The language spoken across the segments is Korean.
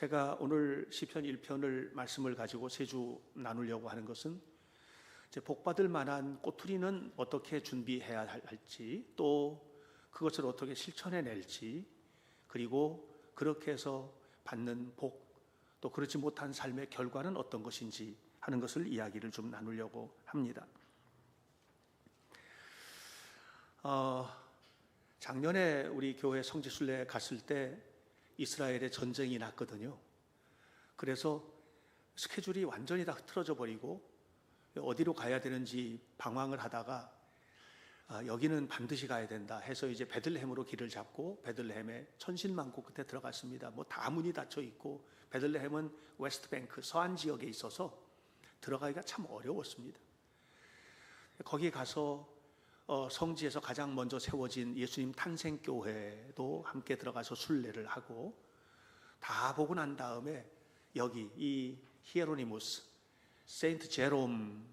제가 오늘 시편 1편을 말씀을 가지고 세 주 나누려고 하는 것은 이제 복받을 만한 꼬투리는 어떻게 준비해야 할지, 또 그것을 어떻게 실천해 낼지, 그리고 그렇게 해서 받는 복, 또 그렇지 못한 삶의 결과는 어떤 것인지 하는 것을 이야기를 좀 나누려고 합니다. 작년에 우리 교회 성지순례 갔을 때 이스라엘에 전쟁이 났거든요. 그래서 스케줄이 완전히 다 흐트러져 버리고 어디로 가야 되는지 방황을 하다가 여기는 반드시 가야 된다 해서 이제 베들레헴으로 길을 잡고 베들레헴에 천신만고 끝에 들어갔습니다. 뭐 다 문이 닫혀 있고, 베들레헴은 웨스트뱅크 서안 지역에 있어서 들어가기가 참 어려웠습니다. 거기 가서 성지에서 가장 먼저 세워진 예수님 탄생교회도 함께 들어가서 순례를 하고, 다 보고 난 다음에 여기 이 히에로니무스, 세인트 제롬,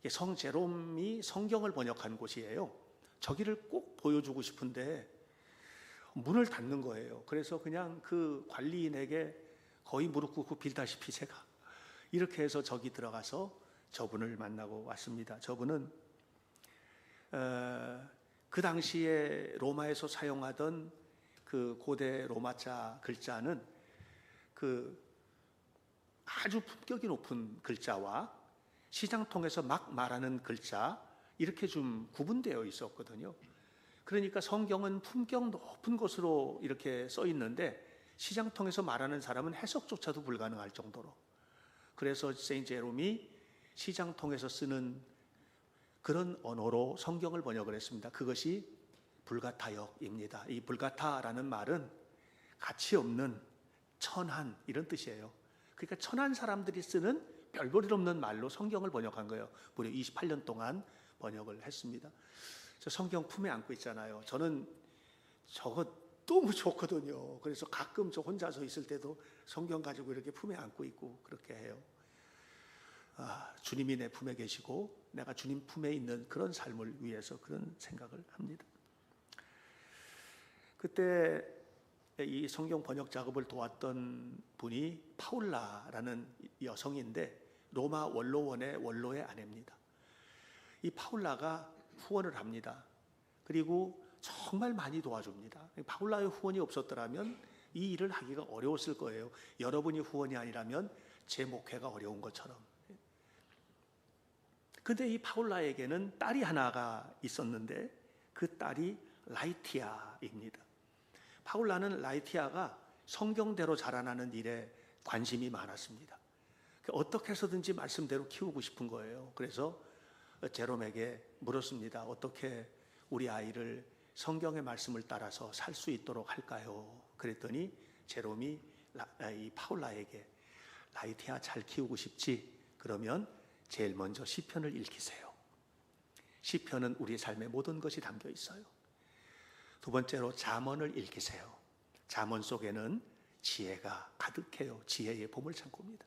성 제롬이 성경을 번역한 곳이에요. 저기를 꼭 보여주고 싶은데 문을 닫는 거예요. 그래서 그냥 그 관리인에게 거의 무릎 꿇고 빌다시피 제가 이렇게 해서 저기 들어가서 저분을 만나고 왔습니다. 저분은 그 당시에 로마에서 사용하던 그 고대 로마자 글자는 그 아주 품격이 높은 글자와 시장통에서 막 말하는 글자, 이렇게 좀 구분되어 있었거든요. 그러니까 성경은 품격 높은 것으로 이렇게 써 있는데 시장통에서 말하는 사람은 해석조차도 불가능할 정도로, 그래서 세인트 제롬이 시장통에서 쓰는 그런 언어로 성경을 번역을 했습니다. 그것이 불가타역입니다. 이 불가타라는 말은 가치 없는, 천한, 이런 뜻이에요. 그러니까 천한 사람들이 쓰는 별볼일 없는 말로 성경을 번역한 거예요. 무려 28년 동안 번역을 했습니다. 저 성경 품에 안고 있잖아요. 저는 저거 너무 좋거든요. 그래서 가끔 저 혼자서 있을 때도 성경 가지고 이렇게 품에 안고 있고 그렇게 해요. 주님이 내 품에 계시고 내가 주님 품에 있는 그런 삶을 위해서 그런 생각을 합니다. 그때 이 성경 번역 작업을 도왔던 분이 파울라라는 여성인데 로마 원로원의 원로의 아내입니다. 이 파울라가 후원을 합니다. 그리고 정말 많이 도와줍니다. 파울라의 후원이 없었더라면 이 일을 하기가 어려웠을 거예요. 여러분이 후원이 아니라면 제 목회가 어려운 것처럼. 근데 이 파울라에게는 딸이 하나가 있었는데 그 딸이 라이티아입니다. 파울라는 라이티아가 성경대로 자라나는 일에 관심이 많았습니다. 어떻게 해서든지 말씀대로 키우고 싶은 거예요. 그래서 제롬에게 물었습니다. 어떻게 우리 아이를 성경의 말씀을 따라서 살 수 있도록 할까요? 그랬더니 제롬이 이 파울라에게, 라이티아 잘 키우고 싶지? 그러면 제일 먼저 시편을 읽히세요. 시편은 우리 삶의 모든 것이 담겨 있어요. 두 번째로 잠언을 읽히세요. 잠언 속에는 지혜가 가득해요. 지혜의 보물창고입니다.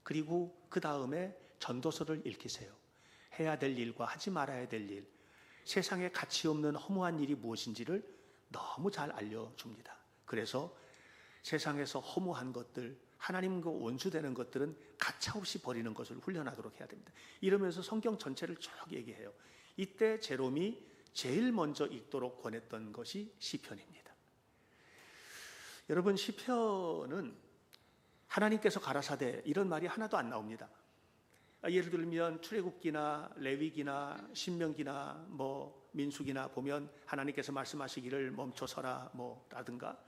그리고 그 다음에 전도서를 읽히세요. 해야 될 일과 하지 말아야 될 일, 세상에 가치 없는 허무한 일이 무엇인지를 너무 잘 알려줍니다. 그래서 세상에서 허무한 것들, 하나님과 원수되는 것들은 가차없이 버리는 것을 훈련하도록 해야 됩니다. 이러면서 성경 전체를 쭉 얘기해요. 이때 제롬이 제일 먼저 읽도록 권했던 것이 시편입니다. 여러분, 시편은 하나님께서 가라사대 이런 말이 하나도 안 나옵니다. 예를 들면 출애굽기나 레위기나 신명기나 민수기나 보면 하나님께서 말씀하시기를 멈춰서라 라든가,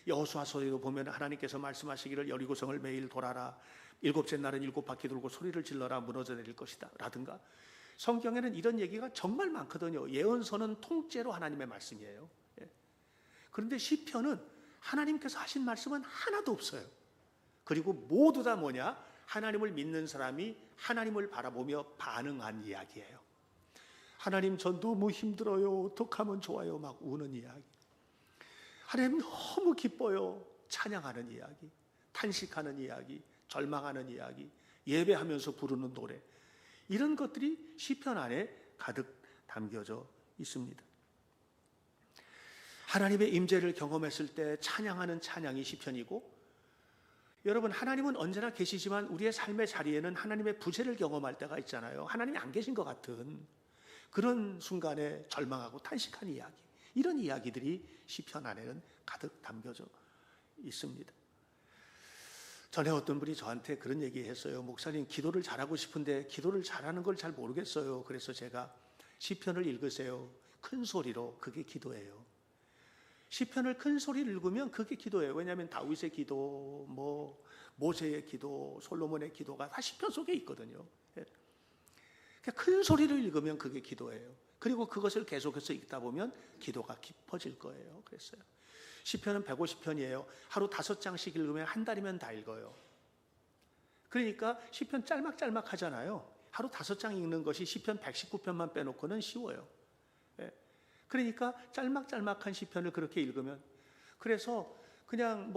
여호수아서에도 보면 하나님께서 말씀하시기를 여리고성을 매일 돌아라, 일곱째 날은 일곱 바퀴 돌고 소리를 질러라, 무너져 내릴 것이다 라든가. 성경에는 이런 얘기가 정말 많거든요. 예언서는 통째로 하나님의 말씀이에요. 그런데 시편은 하나님께서 하신 말씀은 하나도 없어요. 그리고 모두 다 뭐냐? 하나님을 믿는 사람이 하나님을 바라보며 반응한 이야기예요. 하나님, 전 너무 힘들어요, 어떡하면 좋아요, 막 우는 이야기. 하나님 너무 기뻐요, 찬양하는 이야기, 탄식하는 이야기, 절망하는 이야기, 예배하면서 부르는 노래, 이런 것들이 시편 안에 가득 담겨져 있습니다. 하나님의 임재를 경험했을 때 찬양하는 찬양이 시편이고, 여러분, 하나님은 언제나 계시지만 우리의 삶의 자리에는 하나님의 부재를 경험할 때가 있잖아요. 하나님이 안 계신 것 같은 그런 순간에 절망하고 탄식한 이야기, 이런 이야기들이 시편 안에는 가득 담겨져 있습니다. 전에 어떤 분이 저한테 그런 얘기 했어요. 목사님, 기도를 잘하고 싶은데 기도를 잘하는 걸 잘 모르겠어요. 그래서 제가 시편을 읽으세요. 큰 소리로. 그게 기도예요. 시편을 큰 소리를 읽으면 그게 기도예요. 왜냐하면 다윗의 기도, 모세의 기도, 솔로몬의 기도가 다 시편 속에 있거든요. 큰 소리를 읽으면 그게 기도예요. 그리고 그것을 계속해서 읽다 보면 기도가 깊어질 거예요. 그랬어요. 시편은 150편이에요. 하루 5장씩 읽으면 한 달이면 다 읽어요. 그러니까 시편 짤막짤막 하잖아요. 하루 5장 읽는 것이 시편 119편만 빼놓고는 쉬워요. 그러니까 짤막짤막한 시편을 그렇게 읽으면, 그래서 그냥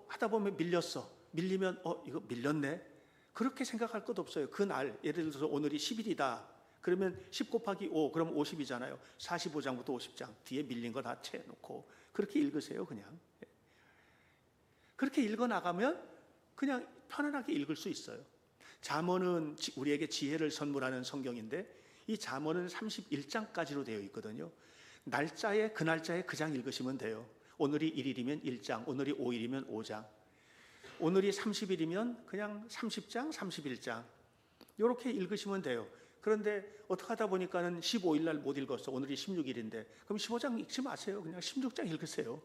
하다 보면 밀리면 이거 밀렸네, 그렇게 생각할 것 없어요. 그날 예를 들어서 오늘이 10일이다 그러면 10 곱하기 5 그럼 50이잖아요 45장부터 50장 뒤에 밀린 거 다 채놓고 그렇게 읽으세요. 그냥 그렇게 읽어나가면 그냥 편안하게 읽을 수 있어요. 잠언은 우리에게 지혜를 선물하는 성경인데, 이 잠언은 31장까지로 되어 있거든요. 그 날짜에 그 장 읽으시면 돼요. 오늘이 1일이면 1장, 오늘이 5일이면 5장, 오늘이 30일이면 그냥 30장, 31장 이렇게 읽으시면 돼요. 그런데 어떻게 하다 보니까는 15일 날 못 읽었어. 오늘이 16일인데 그럼 15장 읽지 마세요. 그냥 16장 읽으세요.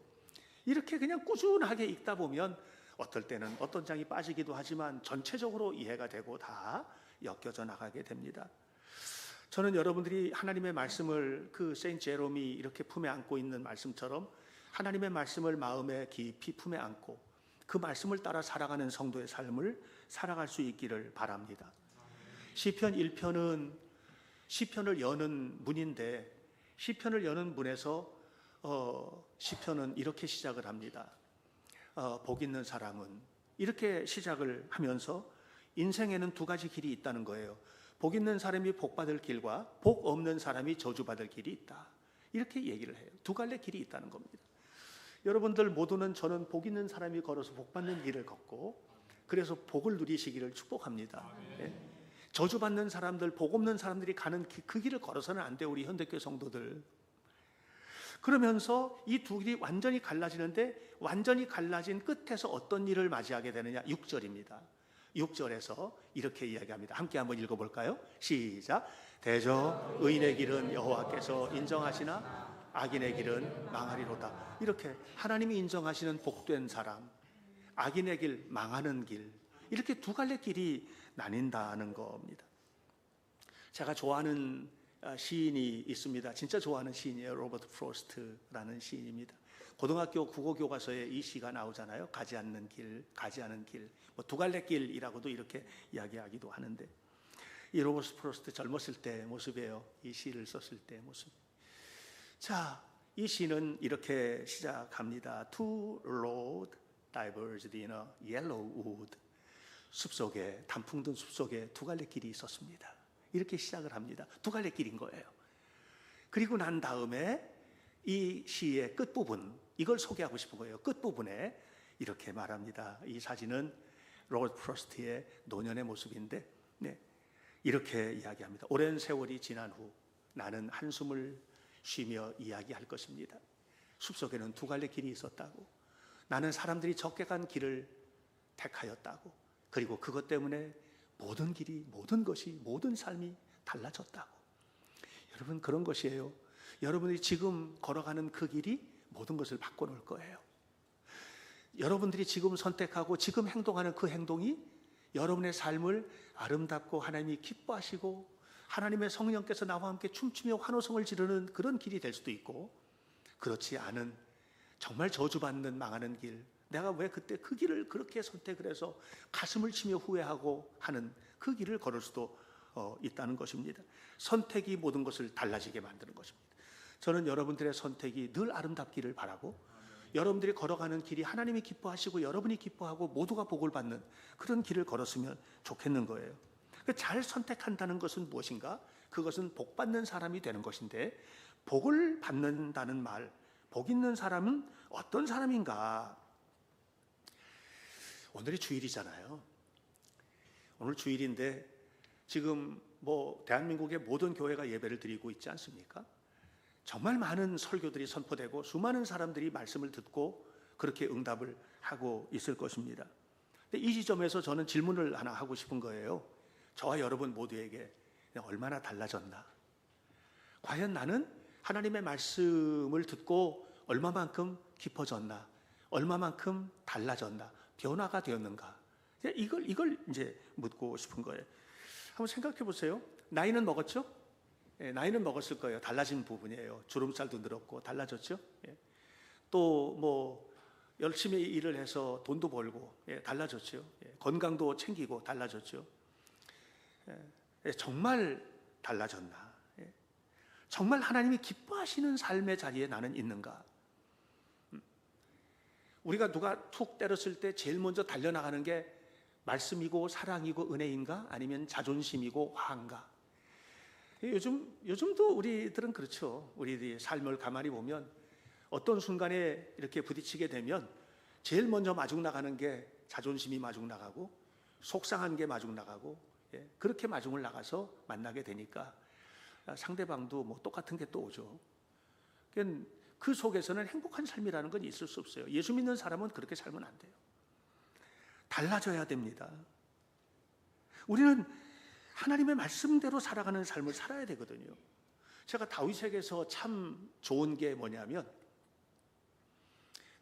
이렇게 그냥 꾸준하게 읽다 보면 어떨 때는 어떤 장이 빠지기도 하지만 전체적으로 이해가 되고 다 엮여져 나가게 됩니다. 저는 여러분들이 하나님의 말씀을 그 세인트 제롬이 이렇게 품에 안고 있는 말씀처럼 하나님의 말씀을 마음에 깊이 품에 안고 그 말씀을 따라 살아가는 성도의 삶을 살아갈 수 있기를 바랍니다. 시편 1편은 시편을 여는 문인데, 시편을 여는 문에서 시편은 이렇게 시작을 합니다. 복 있는 사람은, 이렇게 시작을 하면서 인생에는 두 가지 길이 있다는 거예요. 복 있는 사람이 복 받을 길과 복 없는 사람이 저주 받을 길이 있다. 이렇게 얘기를 해요. 두 갈래 길이 있다는 겁니다. 여러분들 모두는 저는 복 있는 사람이 걸어서 복 받는 길을 걷고 그래서 복을 누리시기를 축복합니다. 네. 저주 받는 사람들, 복 없는 사람들이 가는 그 길을 걸어서는 안 돼요. 우리 현대교회 성도들. 그러면서 이 두 길이 완전히 갈라지는데, 완전히 갈라진 끝에서 어떤 일을 맞이하게 되느냐? 6절입니다. 6절에서 이렇게 이야기합니다. 함께 한번 읽어볼까요? 시작. 대저 의인의 길은 여호와께서 인정하시나 악인의 길은 망하리로다. 이렇게 하나님이 인정하시는 복된 사람, 악인의 길, 망하는 길, 이렇게 두 갈래 길이 나뉜다는 겁니다. 제가 좋아하는 시인이 있습니다. 진짜 좋아하는 시인이에요. 로버트 프로스트라는 시인입니다. 고등학교 국어 교과서에 이 시가 나오잖아요. 가지 않는 길, 가지 않은 길, 두 갈래 길이라고도 이렇게 이야기하기도 하는데, 이 로버트 프로스트 젊었을 때 모습이에요. 이 시를 썼을 때 모습. 자, 이 시는 이렇게 시작합니다. Two roads diverged in a yellow wood. 숲속에, 단풍 든 숲속에 두 갈래 길이 있었습니다. 이렇게 시작을 합니다. 두 갈래 길인 거예요. 그리고 난 다음에 이 시의 끝부분, 이걸 소개하고 싶은 거예요. 끝부분에 이렇게 말합니다. 이 사진은 로버트 프로스트의 노년의 모습인데, 이렇게 이야기합니다. 오랜 세월이 지난 후 나는 한숨을 쉬며 이야기할 것입니다. 숲속에는 두 갈래 길이 있었다고, 나는 사람들이 적게 간 길을 택하였다고, 그리고 그것 때문에 모든 길이, 모든 것이, 모든 삶이 달라졌다고. 여러분, 그런 것이에요. 여러분들이 지금 걸어가는 그 길이 모든 것을 바꿔놓을 거예요. 여러분들이 지금 선택하고 지금 행동하는 그 행동이 여러분의 삶을 아름답고 하나님이 기뻐하시고 하나님의 성령께서 나와 함께 춤추며 환호성을 지르는 그런 길이 될 수도 있고, 그렇지 않은 정말 저주받는 망하는 길, 내가 왜 그때 그 길을 그렇게 선택을 해서 가슴을 치며 후회하고 하는 그 길을 걸을 수도 있다는 것입니다. 선택이 모든 것을 달라지게 만드는 것입니다. 저는 여러분들의 선택이 늘 아름답기를 바라고, 여러분들이 걸어가는 길이 하나님이 기뻐하시고 여러분이 기뻐하고 모두가 복을 받는 그런 길을 걸었으면 좋겠는 거예요. 잘 선택한다는 것은 무엇인가? 그것은 복 받는 사람이 되는 것인데, 복을 받는다는 말, 복 있는 사람은 어떤 사람인가? 오늘이 주일이잖아요. 오늘 주일인데 지금 대한민국의 모든 교회가 예배를 드리고 있지 않습니까? 정말 많은 설교들이 선포되고 수많은 사람들이 말씀을 듣고 그렇게 응답을 하고 있을 것입니다. 근데 이 지점에서 저는 질문을 하나 하고 싶은 거예요. 저와 여러분 모두에게 얼마나 달라졌나? 과연 나는 하나님의 말씀을 듣고 얼마만큼 깊어졌나? 얼마만큼 달라졌나? 변화가 되었는가? 이걸 이제 묻고 싶은 거예요. 한번 생각해 보세요. 나이는 먹었죠? 예, 나이는 먹었을 거예요. 달라진 부분이에요. 주름살도 늘었고 달라졌죠? 예. 또 열심히 일을 해서 돈도 벌고 달라졌죠. 예, 건강도 챙기고 달라졌죠. 예, 정말 달라졌나? 예. 정말 하나님이 기뻐하시는 삶의 자리에 나는 있는가? 우리가 누가 툭 때렸을 때 제일 먼저 달려나가는 게 말씀이고 사랑이고 은혜인가? 아니면 자존심이고 화인가? 요즘도 우리들은 그렇죠. 우리들의 삶을 가만히 보면 어떤 순간에 이렇게 부딪히게 되면 제일 먼저 마중 나가는 게 자존심이 마중 나가고 속상한 게 마중 나가고 그렇게 마중을 나가서 만나게 되니까 상대방도 똑같은 게 또 오죠. 그 속에서는 행복한 삶이라는 건 있을 수 없어요. 예수 믿는 사람은 그렇게 살면 안 돼요. 달라져야 됩니다. 우리는 하나님의 말씀대로 살아가는 삶을 살아야 되거든요. 제가 다윗에게서 참 좋은 게 뭐냐면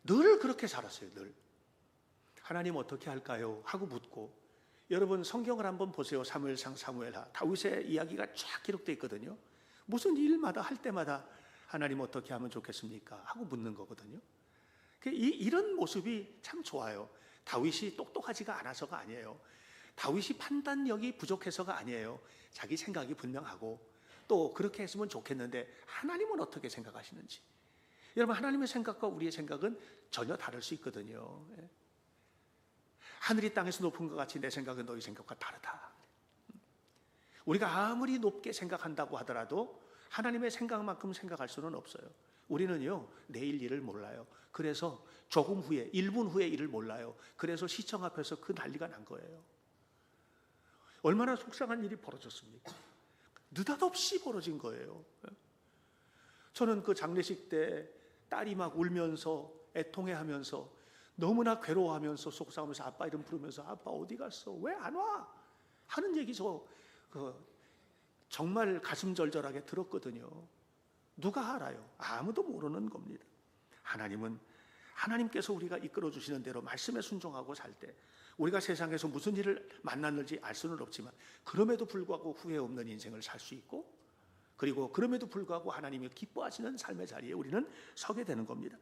늘 그렇게 살았어요. 늘 하나님 어떻게 할까요? 하고 묻고. 여러분 성경을 한번 보세요. 사무엘상 사무엘하 다윗의 이야기가 쫙 기록되어 있거든요. 무슨 일마다 할 때마다 하나님 어떻게 하면 좋겠습니까? 하고 묻는 거거든요. 이런 모습이 참 좋아요. 다윗이 똑똑하지가 않아서가 아니에요. 다윗이 판단력이 부족해서가 아니에요. 자기 생각이 분명하고 또 그렇게 했으면 좋겠는데 하나님은 어떻게 생각하시는지. 여러분 하나님의 생각과 우리의 생각은 전혀 다를 수 있거든요. 하늘이 땅에서 높은 것 같이 내 생각은 너희 생각과 다르다. 우리가 아무리 높게 생각한다고 하더라도 하나님의 생각만큼 생각할 수는 없어요. 우리는요 내일 일을 몰라요. 그래서 조금 후에 1분 후에 일을 몰라요. 그래서 시청 앞에서 그 난리가 난 거예요. 얼마나 속상한 일이 벌어졌습니까? 느닷없이 벌어진 거예요. 저는 그 장례식 때 딸이 막 울면서 애통해하면서 너무나 괴로워하면서 속상하면서 아빠 이름 부르면서 아빠 어디 갔어? 왜 안 와? 하는 얘기 정말 가슴 절절하게 들었거든요. 누가 알아요? 아무도 모르는 겁니다. 하나님께서 우리가 이끌어 주시는 대로 말씀에 순종하고 살 때 우리가 세상에서 무슨 일을 만났는지 알 수는 없지만 그럼에도 불구하고 후회 없는 인생을 살 수 있고 그리고 그럼에도 불구하고 하나님이 기뻐하시는 삶의 자리에 우리는 서게 되는 겁니다.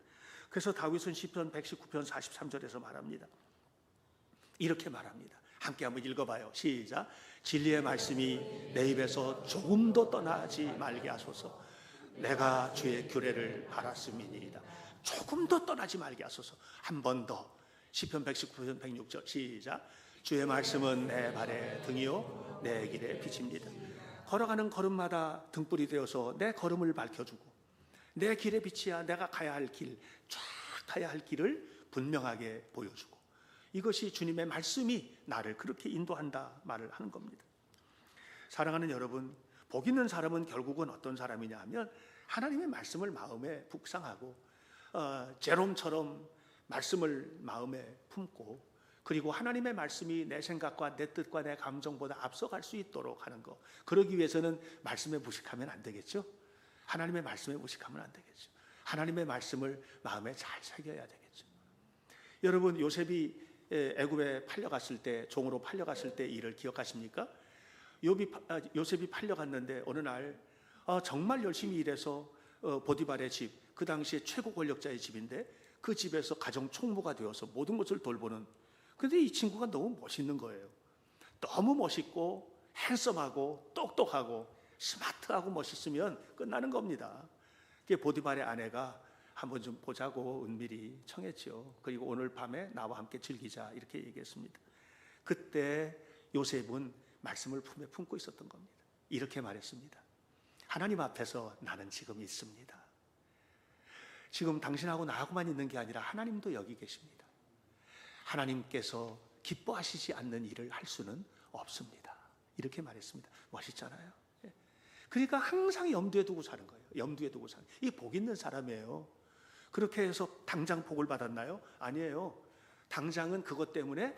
그래서 다윗은 시편 119편 43절에서 말합니다. 이렇게 말합니다. 함께 한번 읽어봐요. 시작. 진리의 말씀이 내 입에서 조금도 떠나지 말게 하소서. 내가 주의 규례를 바랐음이니이다. 조금도 떠나지 말게 하소서. 한 번 더. 시편 119편 106절 시작. 주의 말씀은 내 발의 등이요 내 길의 빛입니다. 걸어가는 걸음마다 등불이 되어서 내 걸음을 밝혀주고 내 길의 빛이야. 내가 가야 할 길, 쫙 가야 할 길을 분명하게 보여주고 이것이 주님의 말씀이 나를 그렇게 인도한다 말을 하는 겁니다. 사랑하는 여러분, 복 있는 사람은 결국은 어떤 사람이냐 하면 하나님의 말씀을 마음에 묵상하고 제롬처럼 말씀을 마음에 품고 그리고 하나님의 말씀이 내 생각과 내 뜻과 내 감정보다 앞서갈 수 있도록 하는 것. 그러기 위해서는 말씀에 무식하면 안 되겠죠. 하나님의 말씀에 무식하면 안 되겠죠. 하나님의 말씀을 마음에 잘 새겨야 되겠죠. 여러분 요셉이 애굽에 팔려갔을 때 종으로 팔려갔을 때 일을 기억하십니까? 요셉이 팔려갔는데 어느 날 정말 열심히 일해서 보디발의 집, 그 당시에 최고 권력자의 집인데 그 집에서 가정 총무가 되어서 모든 것을 돌보는. 근데 이 친구가 너무 멋있는 거예요. 너무 멋있고 핸섬하고 똑똑하고 스마트하고 멋있으면 끝나는 겁니다. 보디발의 아내가 한번 좀 보자고 은밀히 청했죠. 그리고 오늘 밤에 나와 함께 즐기자 이렇게 얘기했습니다. 그때 요셉은 말씀을 품에 품고 있었던 겁니다. 이렇게 말했습니다. 하나님 앞에서 나는 지금 있습니다. 지금 당신하고 나하고만 있는 게 아니라 하나님도 여기 계십니다. 하나님께서 기뻐하시지 않는 일을 할 수는 없습니다. 이렇게 말했습니다. 멋있잖아요. 그러니까 항상 염두에 두고 사는 거예요. 염두에 두고 사는. 이 복 있는 사람이에요. 그렇게 해서 당장 복을 받았나요? 아니에요. 당장은 그것 때문에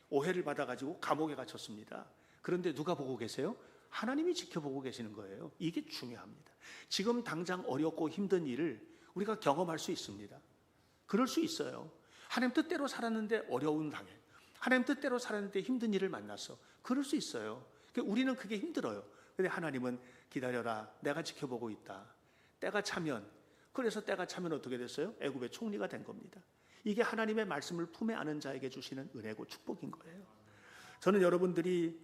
오해를 받아가지고 감옥에 갇혔습니다. 그런데 누가 보고 계세요? 하나님이 지켜보고 계시는 거예요. 이게 중요합니다. 지금 당장 어렵고 힘든 일을 우리가 경험할 수 있습니다. 그럴 수 있어요. 하나님 뜻대로 살았는데 어려운 당해. 하나님 뜻대로 살았는데 힘든 일을 만났어. 그럴 수 있어요. 우리는 그게 힘들어요. 근데 하나님은 기다려라. 내가 지켜보고 있다. 때가 차면, 그래서 때가 차면 어떻게 됐어요? 애굽의 총리가 된 겁니다. 이게 하나님의 말씀을 품에 안은 자에게 주시는 은혜고 축복인 거예요. 저는 여러분들이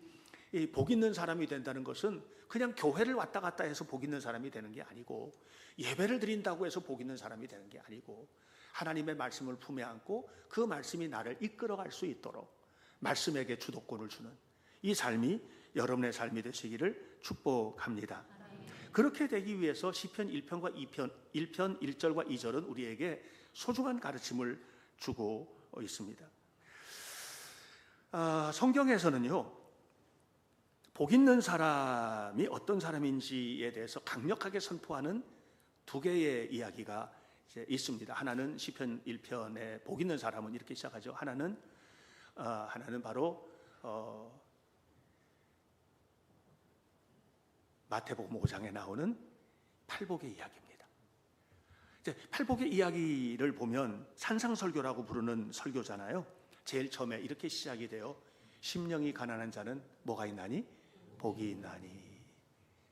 이 복 있는 사람이 된다는 것은 그냥 교회를 왔다 갔다 해서 복 있는 사람이 되는 게 아니고, 예배를 드린다고 해서 복 있는 사람이 되는 게 아니고, 하나님의 말씀을 품에 안고 그 말씀이 나를 이끌어갈 수 있도록 말씀에게 주도권을 주는 이 삶이 여러분의 삶이 되시기를 축복합니다. 그렇게 되기 위해서 시편 1편과 2편, 1편 1절과 2절은 우리에게 소중한 가르침을 주고 있습니다. 성경에서는요, 복 있는 사람이 어떤 사람인지에 대해서 강력하게 선포하는 두 개의 이야기가 이제 있습니다. 하나는 시편 1편의 복 있는 사람은 이렇게 시작하죠. 하나는 바로 마태복음 5장에 나오는 팔복의 이야기입니다. 이제 팔복의 이야기를 보면 산상설교라고 부르는 설교잖아요. 제일 처음에 이렇게 시작이 돼요. 심령이 가난한 자는 뭐가 있나니? 복이 있나니.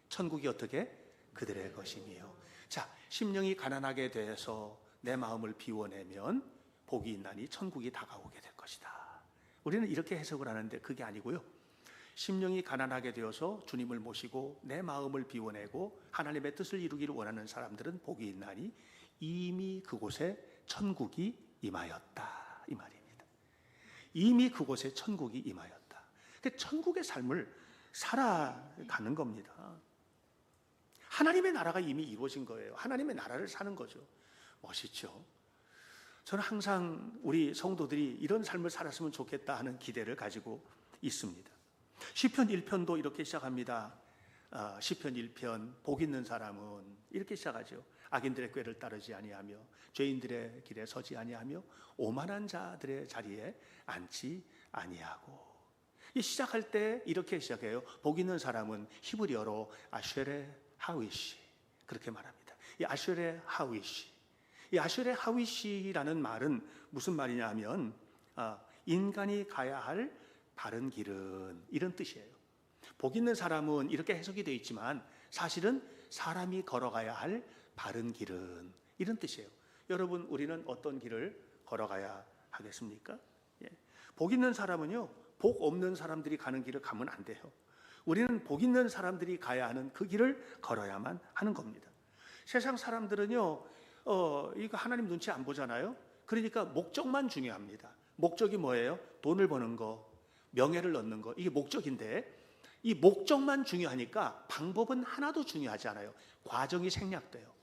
천국이 어떻게? 그들의 것이니요. 자, 심령이 가난하게 돼서 내 마음을 비워내면 복이 있나니 천국이 다가오게 될 것이다. 우리는 이렇게 해석을 하는데 그게 아니고요. 심령이 가난하게 되어서 주님을 모시고 내 마음을 비워내고 하나님의 뜻을 이루기를 원하는 사람들은 복이 있나니 이미 그곳에 천국이 임하였다. 이 말입니다. 이미 그곳에 천국이 임하였다. 천국의 삶을 살아가는 겁니다. 하나님의 나라가 이미 이루어진 거예요. 하나님의 나라를 사는 거죠. 멋있죠? 저는 항상 우리 성도들이 이런 삶을 살았으면 좋겠다 하는 기대를 가지고 있습니다. 시편 1편도 이렇게 시작합니다. 시편 1편 복 있는 사람은 이렇게 시작하죠. 악인들의 꾀를 따르지 아니하며 죄인들의 길에 서지 아니하며 오만한 자들의 자리에 앉지 아니하고. 이 시작할 때 이렇게 시작해요. 복 있는 사람은 히브리어로 아쉐레 하위시 그렇게 말합니다. 이 아쉐레 하위시, 이 아쉐레 하위시라는 말은 무슨 말이냐 하면 인간이 가야 할 바른 길은 이런 뜻이에요. 복 있는 사람은 이렇게 해석이 되어 있지만 사실은 사람이 걸어가야 할 바른 길은 이런 뜻이에요. 여러분, 우리는 어떤 길을 걸어가야 하겠습니까? 복 있는 사람은요, 복 없는 사람들이 가는 길을 가면 안 돼요. 우리는 복 있는 사람들이 가야 하는 그 길을 걸어야만 하는 겁니다. 세상 사람들은요, 이거 하나님 눈치 안 보잖아요. 그러니까 목적만 중요합니다. 목적이 뭐예요? 돈을 버는 거, 명예를 얻는 거, 이게 목적인데 이 목적만 중요하니까 방법은 하나도 중요하지 않아요. 과정이 생략돼요.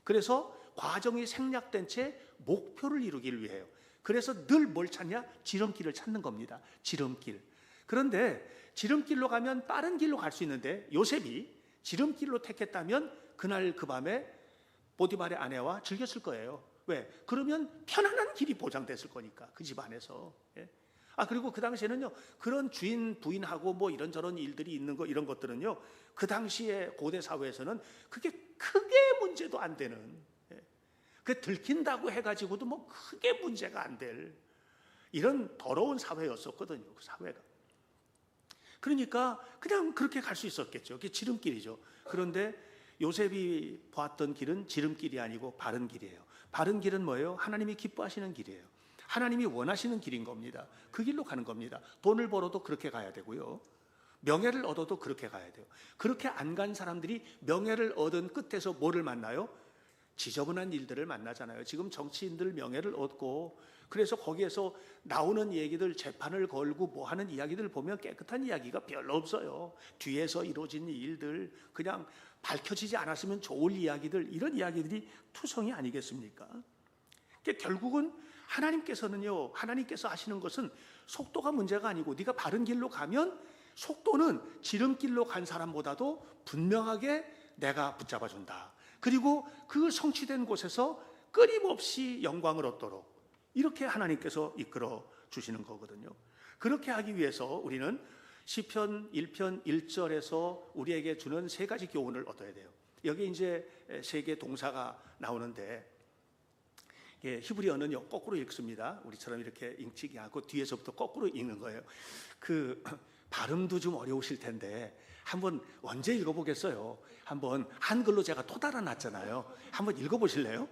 그래서 과정이 생략된 채 목표를 이루기를 위해요. 그래서 늘 뭘 찾냐? 지름길을 찾는 겁니다. 지름길. 그런데 지름길로 가면 빠른 길로 갈 수 있는데 요셉이 지름길로 택했다면 그날 그 밤에 보디발의 아내와 즐겼을 거예요. 왜? 그러면 편안한 길이 보장됐을 거니까 그 집 안에서. 그리고 그 당시에는요, 그런 주인 부인하고 뭐 이런저런 일들이 있는 거, 이런 것들은요, 그 당시에 고대 사회에서는 그게 크게 문제도 안 되는, 그 들킨다고 해가지고도 뭐 크게 문제가 안 될 이런 더러운 사회였었거든요. 그 사회가. 그러니까 그냥 그렇게 갈 수 있었겠죠. 그게 지름길이죠. 그런데 요셉이 보았던 길은 지름길이 아니고 바른 길이에요. 바른 길은 뭐예요? 하나님이 기뻐하시는 길이에요. 하나님이 원하시는 길인 겁니다. 그 길로 가는 겁니다. 돈을 벌어도 그렇게 가야 되고요. 명예를 얻어도 그렇게 가야 돼요. 그렇게 안 간 사람들이 명예를 얻은 끝에서 뭐를 만나요? 지저분한 일들을 만나잖아요. 지금 정치인들 명예를 얻고 그래서 거기에서 나오는 얘기들, 재판을 걸고 뭐 하는 이야기들 보면 깨끗한 이야기가 별로 없어요. 뒤에서 이루어진 일들, 그냥 밝혀지지 않았으면 좋을 이야기들, 이런 이야기들이 투성이 아니겠습니까? 결국은 하나님께서는요, 하나님께서 하시는 것은 속도가 문제가 아니고 네가 바른 길로 가면 속도는 지름길로 간 사람보다도 분명하게 내가 붙잡아 준다. 그리고 그 성취된 곳에서 끊임없이 영광을 얻도록 이렇게 하나님께서 이끌어 주시는 거거든요. 그렇게 하기 위해서 우리는 시편 1편 1절에서 우리에게 주는 세 가지 교훈을 얻어야 돼요. 여기 이제 세 개 동사가 나오는데 히브리어는요 거꾸로 읽습니다. 우리처럼 이렇게 읽지 않고 뒤에서부터 거꾸로 읽는 거예요. 그 발음도 좀 어려우실 텐데 한번 언제 읽어보겠어요? 한번 한글로 제가 토달아 놨잖아요. 한번 읽어보실래요?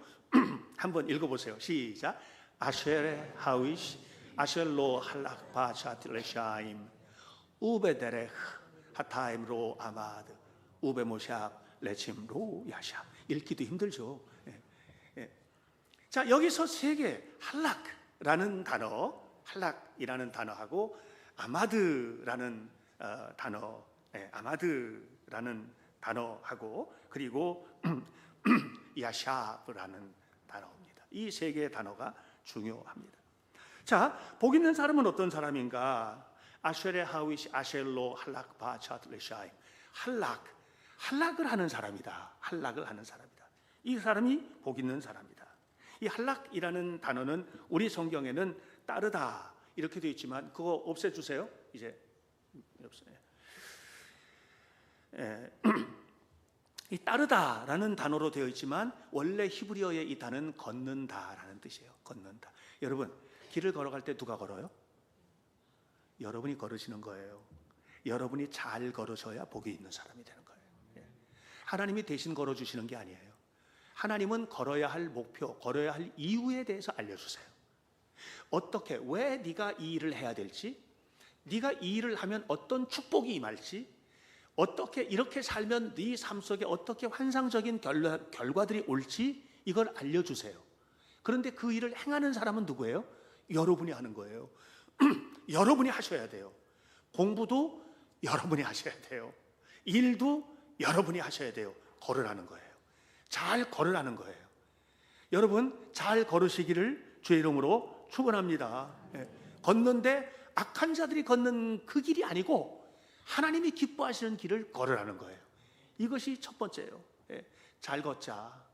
한번 읽어보세요. 시작. 아쉐레 하위시 아쉘로 할락 바샤틸레샤임 우베데레 하타임로 아마드 우베모샵 레침로 야샵. 읽기도 힘들죠. 자, 여기서 세 개 할락이라는 단어하고 아마드라는 단어하고 그리고 야샤브라는 단어입니다. 이 세 개의 단어가 중요합니다. 자, 복 있는 사람은 어떤 사람인가? 아쉐레 하위시 아셸로 할락 바차틀레샤임. 할락을 하는 사람이다. 할락을 하는 사람이다. 이 사람이 복 있는 사람이다. 이 할락이라는 단어는 우리 성경에는 따르다 이렇게 되어 있지만 그거 없애주세요. 이제 없어요. 이 따르다라는 단어로 되어 있지만 원래 히브리어의 이 단어는 걷는다라는 뜻이에요. 걷는다. 여러분 길을 걸어갈 때 누가 걸어요? 여러분이 걸으시는 거예요. 여러분이 잘 걸으셔야 복이 있는 사람이 되는 거예요. 하나님이 대신 걸어주시는 게 아니에요. 하나님은 걸어야 할 목표, 걸어야 할 이유에 대해서 알려주세요. 어떻게, 왜 네가 이 일을 해야 될지, 네가 이 일을 하면 어떤 축복이 임할지, 어떻게 이렇게 살면 네 삶 속에 어떻게 환상적인 결과들이 올지 이걸 알려주세요. 그런데 그 일을 행하는 사람은 누구예요? 여러분이 하는 거예요. 여러분이 하셔야 돼요. 공부도 여러분이 하셔야 돼요. 일도 여러분이 하셔야 돼요. 걸으라는 거예요. 잘 걸으라는 거예요. 여러분 잘 걸으시기를 주의 이름으로 축원합니다. 걷는데 악한 자들이 걷는 그 길이 아니고 하나님이 기뻐하시는 길을 걸으라는 거예요. 이것이 첫 번째예요. 잘 걷자.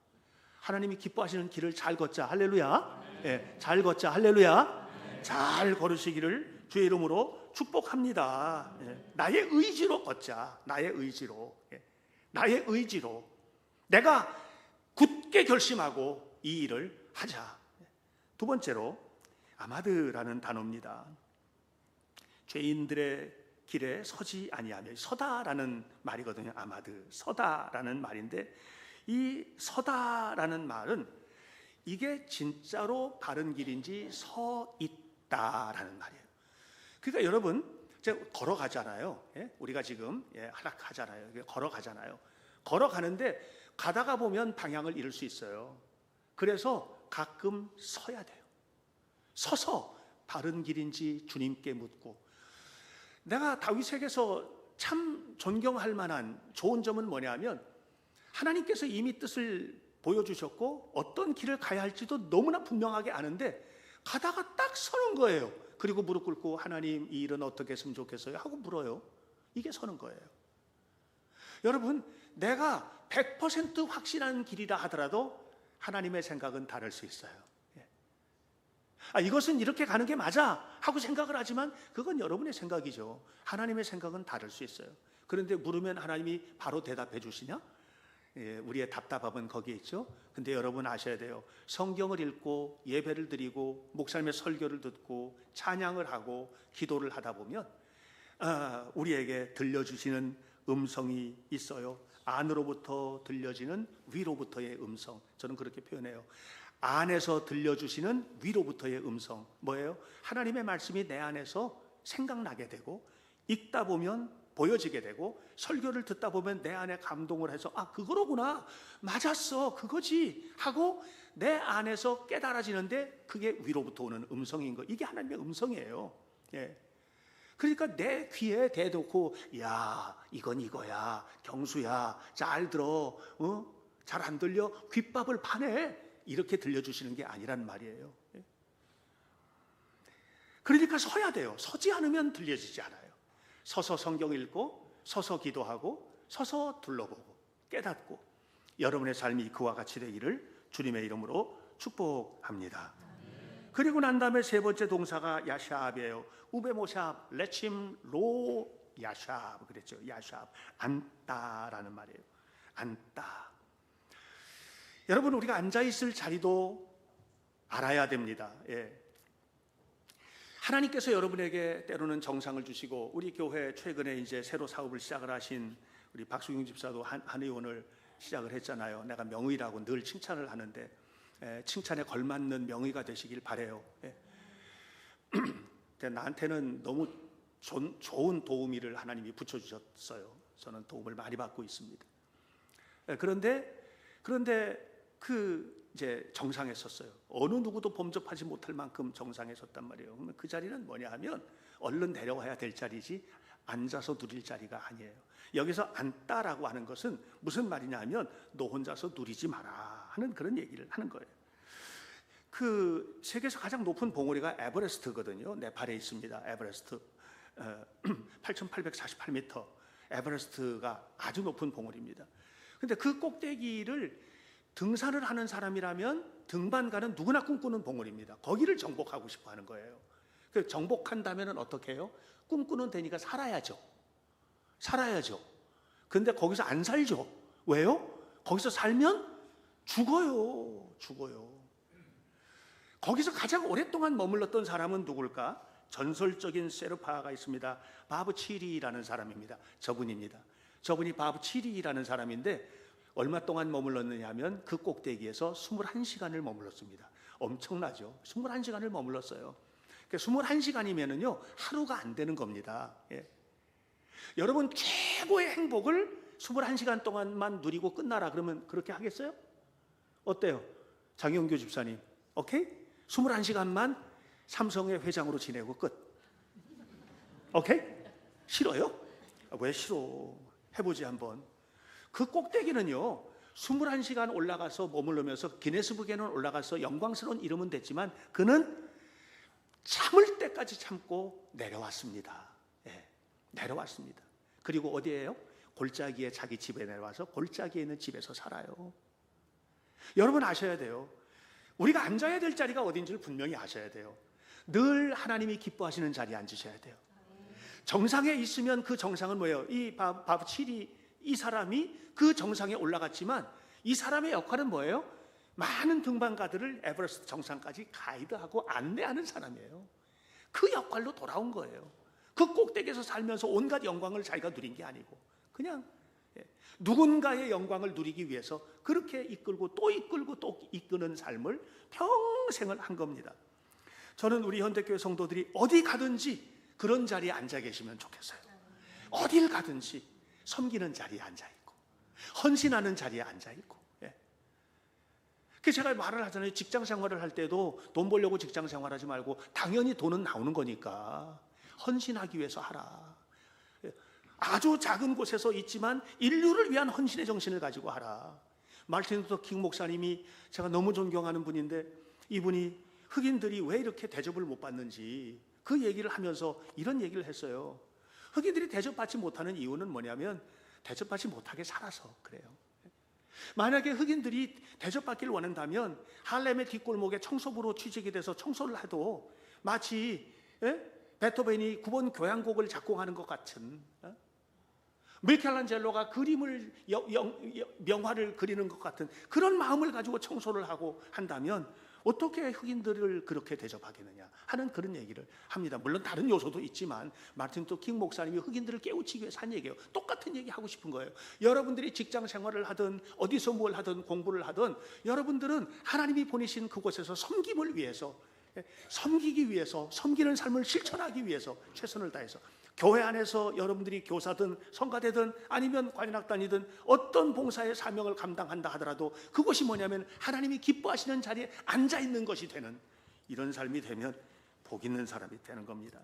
하나님이 기뻐하시는 길을 잘 걷자. 할렐루야. 잘 걷자. 할렐루야. 잘 걸으시기를 주의 이름으로 축복합니다. 나의 의지로 걷자. 나의 의지로. 나의 의지로. 내가 굳게 결심하고 이 일을 하자. 두 번째로 아마드라는 단어입니다. 죄인들의 길에 서지 아니하며, 서다라는 말이거든요. 아마드, 서다라는 말인데 이 서다라는 말은 이게 진짜로 바른 길인지 서 있다라는 말이에요. 그러니까 여러분 제가 걸어가잖아요. 우리가 지금 하락하잖아요. 걸어가잖아요. 걸어가는데 가다가 보면 방향을 잃을 수 있어요. 그래서 가끔 서야 돼요. 서서 바른 길인지 주님께 묻고. 내가 다윗에게서 참 존경할 만한 좋은 점은 뭐냐면 하나님께서 이미 뜻을 보여주셨고 어떤 길을 가야 할지도 너무나 분명하게 아는데 가다가 딱 서는 거예요. 그리고 무릎 꿇고 하나님 이 일은 어떻게 했으면 좋겠어요? 하고 물어요. 이게 서는 거예요. 여러분 내가 100% 확신한 길이라 하더라도 하나님의 생각은 다를 수 있어요. 이것은 이렇게 가는 게 맞아 하고 생각을 하지만 그건 여러분의 생각이죠. 하나님의 생각은 다를 수 있어요. 그런데 물으면 하나님이 바로 대답해 주시냐? 우리의 답답함은 거기에 있죠. 근데 여러분 아셔야 돼요. 성경을 읽고 예배를 드리고 목사님의 설교를 듣고 찬양을 하고 기도를 하다 보면 우리에게 들려주시는 음성이 있어요. 안으로부터 들려지는 위로부터의 음성. 저는 그렇게 표현해요. 안에서 들려주시는 위로부터의 음성. 뭐예요? 하나님의 말씀이 내 안에서 생각나게 되고 읽다 보면 보여지게 되고 설교를 듣다 보면 내 안에 감동을 해서 그거로구나, 맞았어, 그거지 하고 내 안에서 깨달아지는데 그게 위로부터 오는 음성인 거. 이게 하나님의 음성이에요. 그러니까 내 귀에 대놓고 야 이건 이거야, 경수야, 잘 들어, 잘 안 들려, 귓밥을 파내, 이렇게 들려주시는 게 아니란 말이에요. 그러니까 서야 돼요. 서지 않으면 들려지지 않아요. 서서 성경 읽고, 서서 기도하고, 서서 둘러보고 깨닫고 여러분의 삶이 그와 같이 되기를 주님의 이름으로 축복합니다. 그리고 난 다음에 세 번째 동사가 야샵이에요. 우베모샵, 레침, 로, 야샵 그랬죠. 야샵, 앉다라는 말이에요. 앉다. 여러분, 우리가 앉아있을 자리도 알아야 됩니다. 예. 하나님께서 여러분에게 때로는 정상을 주시고, 우리 교회 최근에 이제 새로 사업을 시작을 하신 우리 박수경 집사도 한 의원을 시작을 했잖아요. 내가 명의라고 늘 칭찬을 하는데, 칭찬에 걸맞는 명의가 되시길 바라요. 근데 나한테는 너무 좋은 도우미를 하나님이 붙여주셨어요. 저는 도움을 많이 받고 있습니다. 그런데 이제 정상에 섰어요. 어느 누구도 범접하지 못할 만큼 정상에 섰단 말이에요. 그러면 그 자리는 뭐냐 하면 얼른 내려와야 될 자리지 앉아서 누릴 자리가 아니에요. 여기서 앉다라고 하는 것은 무슨 말이냐 하면 너 혼자서 누리지 마라 하는 그런 얘기를 하는 거예요. 그 세계에서 가장 높은 봉우리가 에베레스트거든요. 네팔에 있습니다. 에베레스트 8,848m 에베레스트가 아주 높은 봉우리입니다. 근데 그 꼭대기를 등산을 하는 사람이라면 등반가는 누구나 꿈꾸는 봉우리입니다. 거기를 정복하고 싶어 하는 거예요. 그 정복한다면 어떻게 해요? 꿈꾸는 데니까 살아야죠. 근데 거기서 안 살죠. 왜요? 거기서 살면 죽어요. 거기서 가장 오랫동안 머물렀던 사람은 누굴까? 전설적인 세르파가 있습니다. 바브치리라는 사람입니다. 저분이 바브치리라는 사람인데 얼마 동안 머물렀느냐 하면 그 꼭대기에서 21시간을 머물렀습니다. 엄청나죠? 21시간을 머물렀어요. 21시간이면은요 하루가 안 되는 겁니다. 예. 여러분, 최고의 행복을 21시간 동안만 누리고 끝나라 그러면 그렇게 하겠어요? 어때요? 장영교 집사님, 오케이? 21시간만 삼성의 회장으로 지내고 끝. 오케이? 싫어요? 왜 싫어? 해보지 한번. 그 꼭대기는요 21시간 올라가서 머물르면서 기네스북에는 올라가서 영광스러운 이름은 됐지만 그는 참을 때까지 참고 내려왔습니다. 예, 내려왔습니다. 그리고 어디에요? 골짜기에 자기 집에 내려와서 골짜기에 있는 집에서 살아요. 여러분 아셔야 돼요. 우리가 앉아야 될 자리가 어딘지를 분명히 아셔야 돼요. 늘 하나님이 기뻐하시는 자리에 앉으셔야 돼요. 정상에 있으면 그 정상은 뭐예요? 이 바브치리 이 사람이 그 정상에 올라갔지만 이 사람의 역할은 뭐예요? 많은 등반가들을 에베레스트 정상까지 가이드하고 안내하는 사람이에요. 그 역할로 돌아온 거예요. 그 꼭대기에서 살면서 온갖 영광을 자기가 누린 게 아니고 그냥 누군가의 영광을 누리기 위해서 그렇게 이끌고 또 이끄는 삶을 평생을 한 겁니다. 저는 우리 현대교회 성도들이 어디 가든지 그런 자리에 앉아 계시면 좋겠어요. 어딜 가든지 섬기는 자리에 앉아있고 헌신하는 자리에 앉아있고. 그래서 제가 말을 하잖아요. 직장 생활을 할 때도 돈 벌려고 직장 생활하지 말고 당연히 돈은 나오는 거니까 헌신하기 위해서 하라. 아주 작은 곳에서 있지만 인류를 위한 헌신의 정신을 가지고 하라. 마르틴 루터 킹 목사님이 제가 너무 존경하는 분인데 이분이 흑인들이 왜 이렇게 대접을 못 받는지 그 얘기를 하면서 이런 얘기를 했어요. 흑인들이 대접받지 못하는 이유는 뭐냐면 대접받지 못하게 살아서 그래요. 만약에 흑인들이 대접받기를 원한다면 할렘의 뒷골목에 청소부로 취직이 돼서 청소를 해도 마치 베토벤이 9번 교향곡을 작곡하는 것 같은 미켈란젤로가 그림을 명화를 그리는 것 같은 그런 마음을 가지고 청소를 하고 한다면 어떻게 흑인들을 그렇게 대접하겠느냐 하는 그런 얘기를 합니다. 물론 다른 요소도 있지만 마르틴 루터 킹 목사님이 흑인들을 깨우치기 위해서 한 얘기예요. 똑같은 얘기 하고 싶은 거예요. 여러분들이 직장 생활을 하든 어디서 뭘 하든 공부를 하든 여러분들은 하나님이 보내신 그곳에서 섬김을 위해서 섬기기 위해서 섬기는 삶을 실천하기 위해서 최선을 다해서 교회 안에서 여러분들이 교사든 성가대든 아니면 관현악단이든 어떤 봉사의 사명을 감당한다 하더라도 그것이 뭐냐면 하나님이 기뻐하시는 자리에 앉아있는 것이 되는 이런 삶이 되면 복 있는 사람이 되는 겁니다.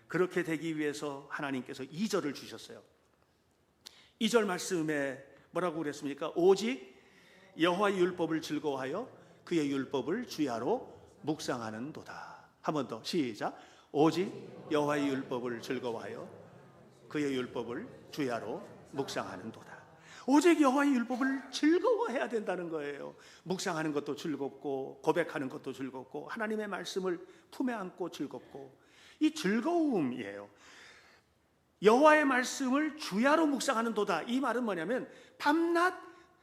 그렇게 되기 위해서 하나님께서 2절을 주셨어요. 2절 말씀에 뭐라고 그랬습니까? 오직 여호와의 율법을 즐거워하여 그의 율법을 주야로 묵상하는도다. 한 번 더 시작. 오직 여호와의 율법을 즐거워하여 그의 율법을 주야로 묵상하는도다. 오직 여호와의 율법을 즐거워해야 된다는 거예요. 묵상하는 것도 즐겁고 고백하는 것도 즐겁고 하나님의 말씀을 품에 안고 즐겁고, 이 즐거움이에요. 여호와의 말씀을 주야로 묵상하는도다. 이 말은 뭐냐면 밤낮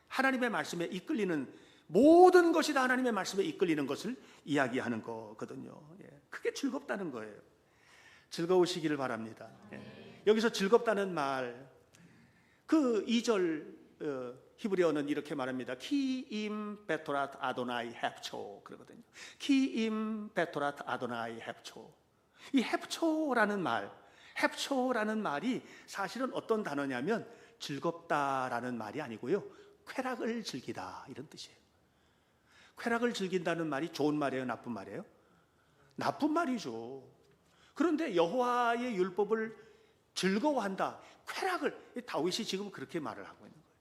하나님의 말씀에 이끌리는, 모든 것이 다 하나님의 말씀에 이끌리는 것을 이야기하는 거거든요. 그게 즐겁다는 거예요. 즐거우시기를 바랍니다. 여기서 즐겁다는 말, 그 2절 히브리어는 이렇게 말합니다. 키임 베토랏 아도나이 헵초 그러거든요. 키임 베토랏 아도나이 헵초. 이 헵초라는 말이 사실은 어떤 단어냐면 즐겁다라는 말이 아니고요, 쾌락을 즐기다 이런 뜻이에요. 쾌락을 즐긴다는 말이 좋은 말이에요, 나쁜 말이에요? 나쁜 말이죠. 그런데 여호와의 율법을 즐거워한다, 쾌락을, 다윗이 지금 그렇게 말을 하고 있는 거예요.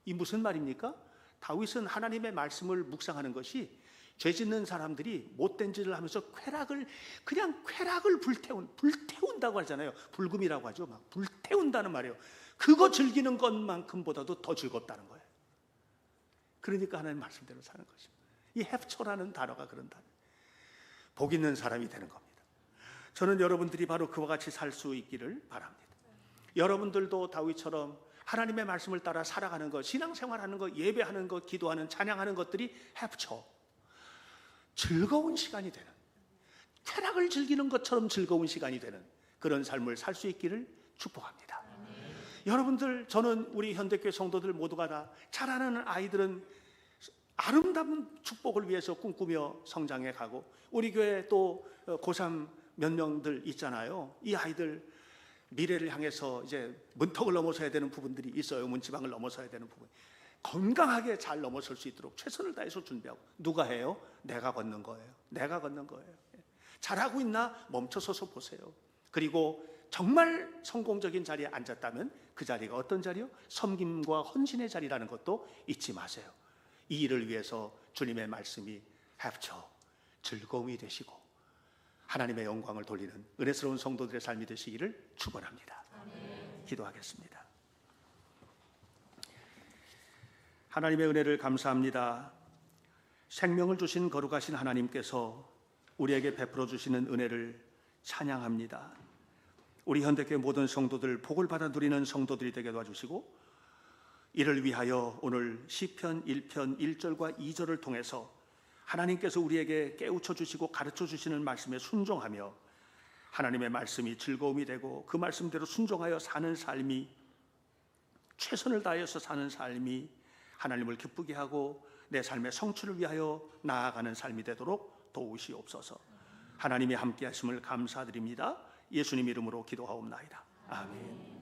이 무슨 말입니까? 다윗은 하나님의 말씀을 묵상하는 것이 죄 짓는 사람들이 못된 짓을 하면서 그냥 쾌락을 불태운다고 하잖아요. 불금이라고 하죠. 막 불태운다는 말이에요. 그거 즐기는 것만큼보다도 더 즐겁다는 거예요. 그러니까 하나님 말씀대로 사는 것입니다. 이 헵초라는 단어가 그런 단어예요. 복 있는 사람이 되는 겁니다. 저는 여러분들이 바로 그와 같이 살 수 있기를 바랍니다. 여러분들도 다윗처럼 하나님의 말씀을 따라 살아가는 것, 신앙생활하는 것, 예배하는 것, 기도하는, 찬양하는 것들이 헵초, 즐거운 시간이 되는, 쾌락을 즐기는 것처럼 즐거운 시간이 되는 그런 삶을 살 수 있기를 축복합니다. 여러분들, 저는 우리 현대교회 성도들 모두가 다 자라나는 아이들은 아름다운 축복을 위해서 꿈꾸며 성장해 가고, 우리 교회 또 고3 몇 명들 있잖아요. 이 아이들 미래를 향해서 이제 문턱을 넘어서야 되는 부분들이 있어요. 문지방을 넘어서야 되는 부분, 건강하게 잘 넘어설 수 있도록 최선을 다해서 준비하고. 누가 해요? 내가 걷는 거예요. 내가 걷는 거예요. 잘하고 있나? 멈춰서서 보세요. 그리고 정말 성공적인 자리에 앉았다면 그 자리가 어떤 자리요? 섬김과 헌신의 자리라는 것도 잊지 마세요. 이 일을 위해서 주님의 말씀이 헵초, 즐거움이 되시고 하나님의 영광을 돌리는 은혜스러운 성도들의 삶이 되시기를 축원합니다. 기도하겠습니다. 하나님의 은혜를 감사합니다. 생명을 주신 거룩하신 하나님께서 우리에게 베풀어 주시는 은혜를 찬양합니다. 우리 현대교회 모든 성도들, 복을 받아 누리는 성도들이 되게 도와주시고, 이를 위하여 오늘 시편 1편 1절과 2절을 통해서 하나님께서 우리에게 깨우쳐 주시고 가르쳐 주시는 말씀에 순종하며 하나님의 말씀이 즐거움이 되고 그 말씀대로 순종하여 사는 삶이, 최선을 다해서 사는 삶이 하나님을 기쁘게 하고 내 삶의 성취를 위하여 나아가는 삶이 되도록 도우시옵소서. 하나님의 함께 하심을 감사드립니다. 예수님 이름으로 기도하옵나이다. 아멘.